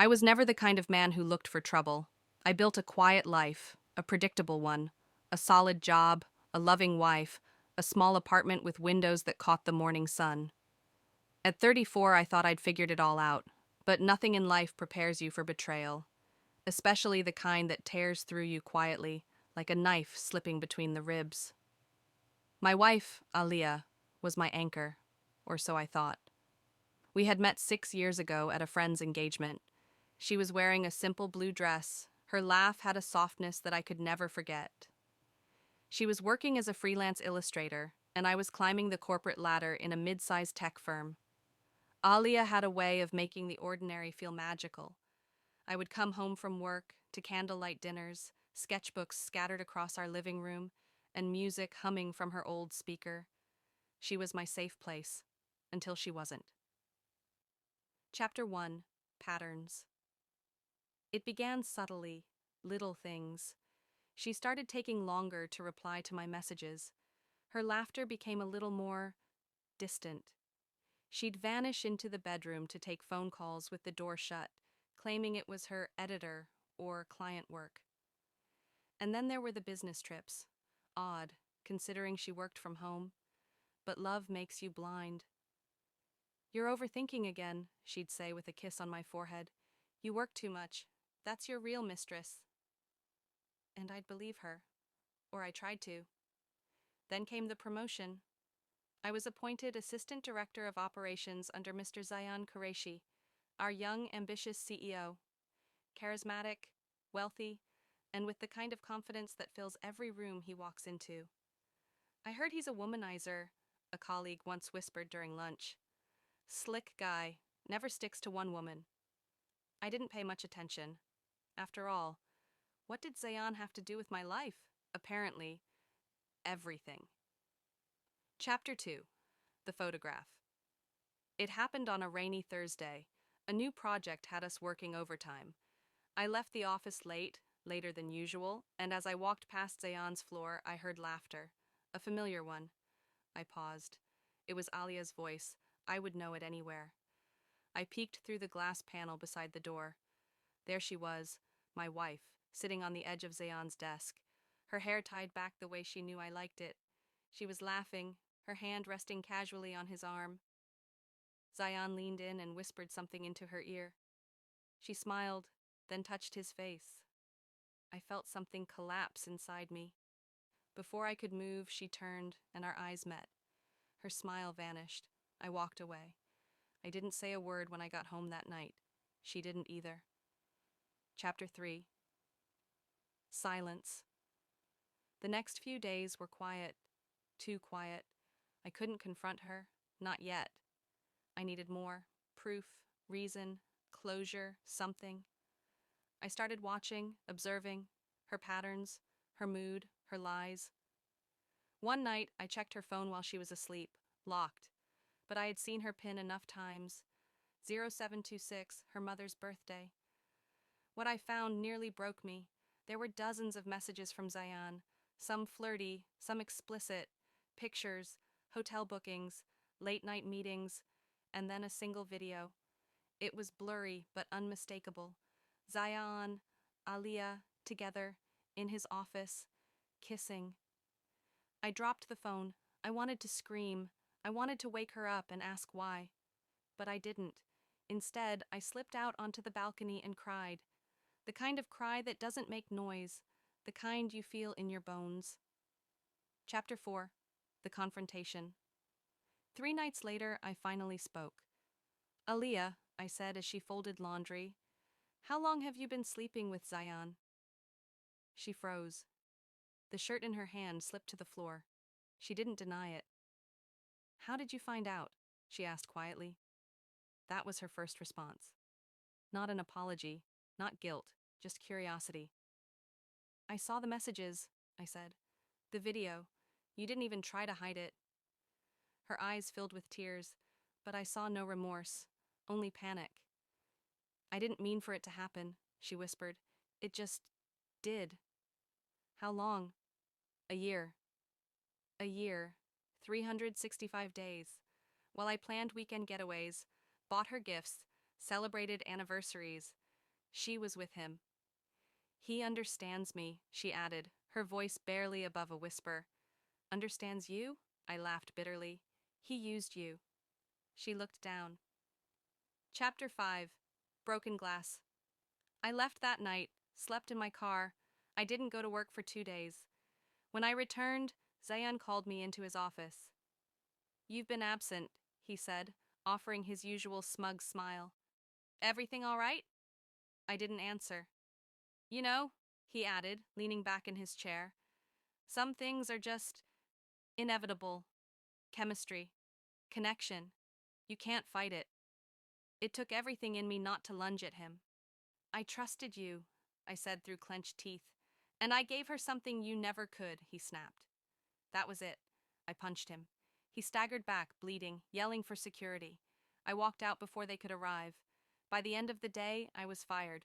I was never the kind of man who looked for trouble. I built a quiet life, a predictable one, a solid job, a loving wife, a small apartment with windows that caught the morning sun. At 34, I thought I'd figured it all out, but nothing in life prepares you for betrayal, especially the kind that tears through you quietly, like a knife slipping between the ribs. My wife, Aliyah, was my anchor, or so I thought. We had met 6 years ago at a friend's engagement. She was wearing a simple blue dress. Her laugh had a softness that I could never forget. She was working as a freelance illustrator, and I was climbing the corporate ladder in a mid-sized tech firm. Alia had a way of making the ordinary feel magical. I would come home from work to candlelight dinners, sketchbooks scattered across our living room, and music humming from her old speaker. She was my safe place, until she wasn't. Chapter 1: Patterns. It began subtly, little things. She started taking longer to reply to my messages. Her laughter became a little more distant. She'd vanish into the bedroom to take phone calls with the door shut, claiming it was her editor or client work. And then there were the business trips. Odd, considering she worked from home. But love makes you blind. "You're overthinking again," she'd say with a kiss on my forehead. "You work too much. That's your real mistress." And I'd believe her. Or I tried to. Then came the promotion. I was appointed Assistant Director of Operations under Mr. Zayan Qureshi, our young, ambitious CEO. Charismatic, wealthy, and with the kind of confidence that fills every room he walks into. "I heard he's a womanizer," a colleague once whispered during lunch. "Slick guy, never sticks to one woman." I didn't pay much attention. After all, what did Zayan have to do with my life? Apparently, everything. Chapter 2: The Photograph. It happened on a rainy Thursday. A new project had us working overtime. I left the office late, later than usual, and as I walked past Zayan's floor, I heard laughter. A familiar one. I paused. It was Alia's voice. I would know it anywhere. I peeked through the glass panel beside the door. There she was, my wife, sitting on the edge of Zayan's desk, her hair tied back the way she knew I liked it. She was laughing, her hand resting casually on his arm. Zayan leaned in and whispered something into her ear. She smiled, then touched his face. I felt something collapse inside me. Before I could move, she turned, and our eyes met. Her smile vanished. I walked away. I didn't say a word when I got home that night. She didn't either. Chapter 3: Silence. The next few days were quiet. Too quiet. I couldn't confront her. Not yet. I needed more. Proof, reason, closure, something. I started watching, observing, her patterns, her mood, her lies. One night, I checked her phone while she was asleep, locked, but I had seen her pin enough times. 0726, her mother's birthday. What I found nearly broke me. There were dozens of messages from Zayan, some flirty, some explicit, pictures, hotel bookings, late-night meetings, and then a single video. It was blurry but unmistakable. Zayan, Aliyah, together, in his office, kissing. I dropped the phone. I wanted to scream. I wanted to wake her up and ask why. But I didn't. Instead, I slipped out onto the balcony and cried. The kind of cry that doesn't make noise, the kind you feel in your bones. Chapter 4: The Confrontation. 3 nights later, I finally spoke. "Aliyah," I said as she folded laundry, "how long have you been sleeping with Zayan?" She froze. The shirt in her hand slipped to the floor. She didn't deny it. "How did you find out?" she asked quietly. That was her first response. Not an apology, not guilt, just curiosity. "I saw the messages," I said. "The video. You didn't even try to hide it." Her eyes filled with tears, but I saw no remorse, only panic. "I didn't mean for it to happen," she whispered. "It just did." "How long?" "A year." A year. 365 days. While I planned weekend getaways, bought her gifts, celebrated anniversaries, She was with him. He understands me, she added, her voice barely above a whisper. Understands you? I laughed bitterly. He used you. She looked down. Chapter 5. Broken Glass. I left that night, slept in my car. I didn't go to work for 2 days. When I returned, Zayan called me into his office. You've been absent, he said, offering his usual smug smile. Everything all right? I didn't answer. You know, he added, leaning back in his chair, some things are just inevitable. Chemistry. Connection. You can't fight it. It took everything in me not to lunge at him. I trusted you, I said through clenched teeth, and I gave her something you never could, he snapped. That was it. I punched him. He staggered back, bleeding, yelling for security. I walked out before they could arrive. By the end of the day, I was fired,